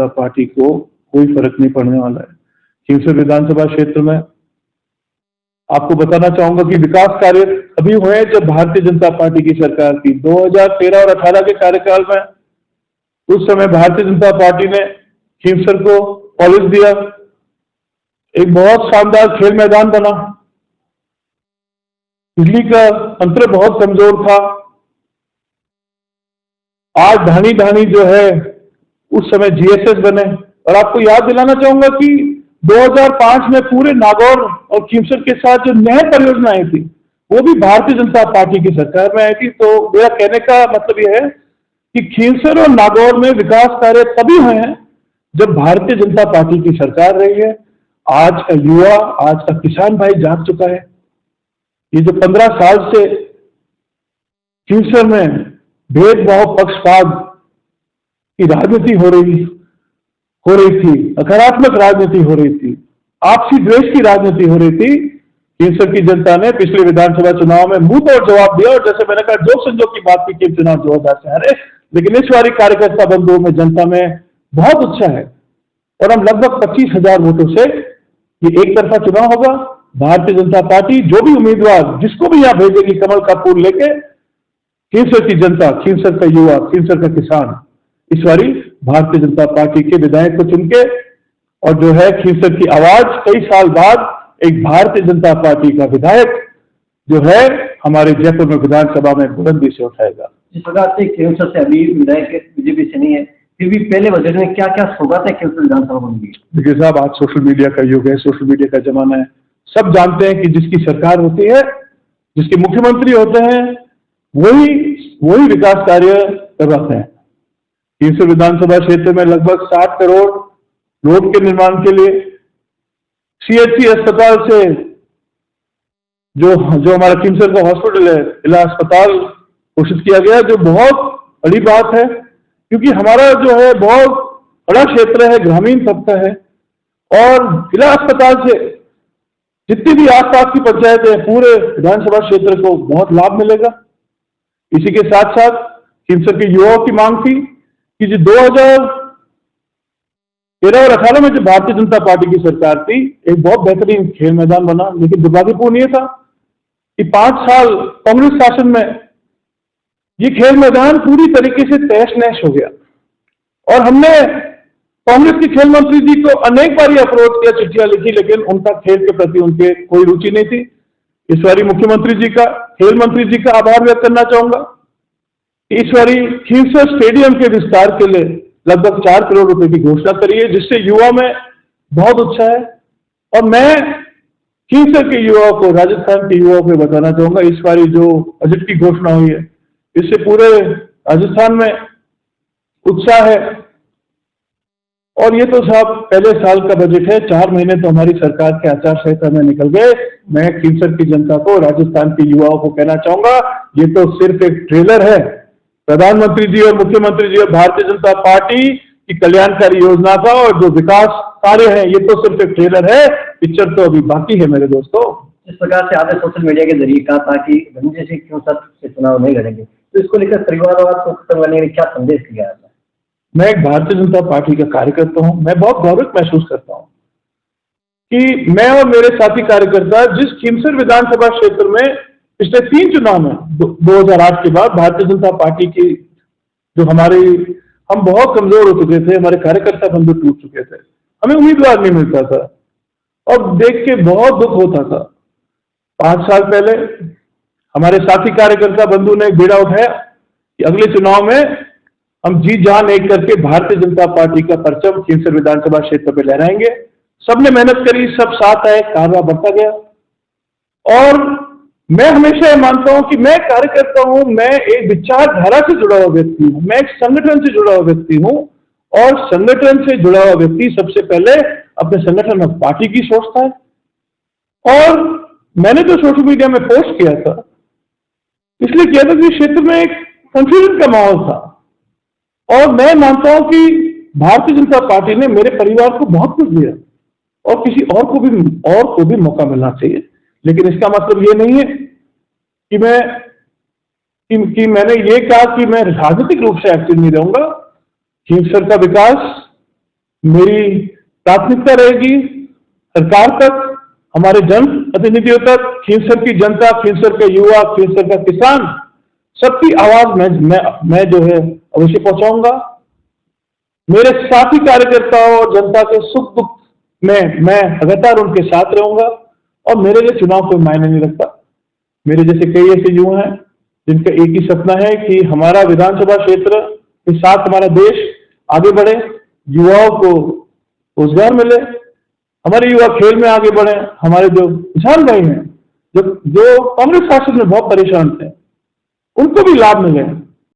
जनता party को कोई फर्क नहीं पड़ने वाला है। खींवसर विधानसभा क्षेत्र में आपको बताना चाहूंगा कि विकास कार्य अभी हुए हैं जब भारतीय जनता पार्टी की सरकार थी। 2013 और 18 के कार्यकाल में उस समय भारतीय जनता पार्टी ने खींवसर को पॉलिश दिया, एक बहुत शानदार खेल मैदान बना, बिजली का तंत्र बहुत कमजोर था। आज ढाणी ढाणी जो है उस समय जीएसएस बने। और आपको याद दिलाना चाहूंगा कि 2005 में पूरे नागौर और खींवसर के साथ जो नहर परियोजनाएं थी वो भी भारतीय जनता पार्टी की सरकार में आई थी। तो मेरा कहने का मतलब यह है कि खींवसर और नागौर में विकास कार्य तभी हुए हैं जब भारतीय जनता पार्टी की सरकार रही है। आज का युवा, आज का किसान भाई जाग चुका है। ये जो 15 साल से खींवसर में भेदभाव, पक्षपात की राजनीति हो रही थी, नकारात्मक राजनीति हो रही थी, आपसी द्वेष की राजनीति हो रही थी, खींवसर की जनता ने पिछले विधानसभा चुनाव में मुंह तोड़ जवाब दिया। और जैसे मैंने कहा, जोक संजोग की बात की, चुनाव 2000 से हारे, लेकिन इस बारी कार्यकर्ता बंधुओं में, जनता में बहुत उत्साह है। और हम लगभग 25,000 वोटों से ये एक तरफा चुनाव होगा। भारतीय जनता पार्टी जो भी उम्मीदवार जिसको भी यहाँ भेजेगी कमल का फूल लेके, खींवसर की जनता, खींवसर का युवा, खींवसर का किसान इस बारी भारतीय जनता पार्टी के विधायक को चुन के, और जो है खींवसर की आवाज कई साल बाद एक भारतीय जनता पार्टी का विधायक जो है हमारे जयपुर में विधानसभा में बुलंदी से उठाएगा। जिस प्रकार से खींवसर से अभी विधायक बीजेपी से नहीं है, फिर भी पहले बजट में क्या क्या सौगातें खींवसर विधानसभा को मिली? देखिए साहब, आज सोशल मीडिया का युग है, सोशल मीडिया का जमाना है। सब जानते हैं कि जिसकी सरकार होती है, जिसके मुख्यमंत्री होते हैं, वही विकास कार्य करवाते हैं। खींवसर विधानसभा क्षेत्र में लगभग 60 करोड़ रोड के निर्माण के लिए, सीएचसी अस्पताल से जो हमारा खींवसर का हॉस्पिटल है, जिला अस्पताल घोषित किया गया, जो बहुत बड़ी बात है क्योंकि हमारा जो है बहुत बड़ा क्षेत्र है, ग्रामीण तबका है। और जिला अस्पताल से जितनी भी आसपास की पंचायतें हैं, पूरे विधानसभा क्षेत्र को बहुत लाभ मिलेगा। इसी के साथ साथ खींवसर के युवाओं की मांग थी कि जो 2013 और 18 में जो भारतीय जनता पार्टी की सरकार थी, एक बहुत बेहतरीन खेल मैदान बना, लेकिन दुर्भाग्यपूर्ण ये था कि 5 साल कांग्रेस शासन में ये खेल मैदान पूरी तरीके से तहस नहस हो गया। और हमने कांग्रेस के खेल मंत्री जी को अनेक बार अप्रोच किया, चिट्ठियां लिखी, लेकिन उनका खेल के प्रति उनके कोई रुचि नहीं थी। इस बारी मुख्यमंत्री जी का, खेल मंत्री जी का आभार व्यक्त करना चाहूंगा। इस बारी खींवसर स्टेडियम के विस्तार के लिए लगभग 4 करोड़ रुपए की घोषणा करी है, जिससे युवा में बहुत उत्साह है। और मैं खींवसर के युवाओं को, राजस्थान के युवाओं को बताना चाहूंगा, इस बारी जो बजट की घोषणा हुई है, इससे पूरे राजस्थान में उत्साह है। और ये तो साहब पहले साल का बजट है, 4 महीने तो हमारी सरकार के आचार संहिता में निकल गए। मैं खींवसर की जनता को, राजस्थान के युवाओं को कहना चाहूंगा, ये तो सिर्फ एक ट्रेलर है। प्रधानमंत्री जी और मुख्यमंत्री जी और भारतीय जनता पार्टी की कल्याणकारी योजना का और जो विकास कार्य है, ये तो सिर्फ एक ट्रेलर है, पिक्चर तो अभी बाकी है मेरे दोस्तों। इस प्रकार से आपने सोशल मीडिया के जरिए कहा था कि धनंजय सिंह खींवसर से चुनाव नहीं लड़ेंगे, तो इसको लेकर परिवारवाद को खत्म करने के लिए क्या संदेश दिया है? मैं एक भारतीय जनता पार्टी का कार्यकर्ता हूं। मैं बहुत गौरव महसूस करता हूं कि मैं और मेरे साथी कार्यकर्ता जिस खींवसर विधानसभा क्षेत्र में पिछले 3 चुनाव में 2008 के बाद भारतीय जनता पार्टी की जो हम बहुत कमजोर हो चुके थे, हमारे कार्यकर्ता बंधु टूट चुके थे, हमें उम्मीदवार नहीं मिलता था और देख के बहुत दुख होता था। 5 साल पहले हमारे साथी कार्यकर्ता बंधु ने एक बीड़ा उठाया कि अगले चुनाव में हम जी जान एक करके भारतीय जनता पार्टी का परचम खींवसर विधानसभा क्षेत्र में लहराएंगे। सबने मेहनत करी, सब साथ आए, कारवा बढ़ता गया। और मैं हमेशा ये मानता हूं कि मैं कार्यकर्ता हूं, मैं एक विचारधारा से जुड़ा हुआ व्यक्ति हूं, मैं एक संगठन से जुड़ा हुआ व्यक्ति हूं। और संगठन से जुड़ा हुआ व्यक्ति सबसे पहले अपने संगठन और पार्टी की सोचता है। और मैंने जो सोशल मीडिया में पोस्ट किया था, इसलिए किया था कि क्षेत्र में एक कंफ्यूजन का माहौल था। और मैं मानता हूं कि भारतीय जनता पार्टी ने मेरे परिवार को बहुत कुछ दिया और किसी और को भी मौका मिलना चाहिए। लेकिन इसका मतलब ये नहीं है कि मैंने ये कहा कि मैं राजनीतिक रूप से एक्टिव नहीं रहूंगा। खींवसर का विकास मेरी प्राथमिकता रहेगी सरकार तक, हमारे जन प्रतिनिधियों तक, खींवसर की जनता, खींवसर का युवा, खींवसर का किसान, सबकी आवाज मैं जो है अवश्य पहुंचाऊंगा। मेरे साथी कार्यकर्ताओं और जनता के सुख दुख में मैं लगातार उनके साथ रहूंगा और मेरे लिए चुनाव कोई मायने नहीं रखता। मेरे जैसे कई ऐसे युवा हैं जिनका एक ही सपना है कि हमारा विधानसभा क्षेत्र के साथ हमारा देश आगे बढ़े, युवाओं को रोजगार मिले, हमारे युवा खेल में आगे बढ़े, हमारे जो किसान भाई हैं जो कांग्रेस शासन में बहुत परेशान थे उनको भी लाभ मिले।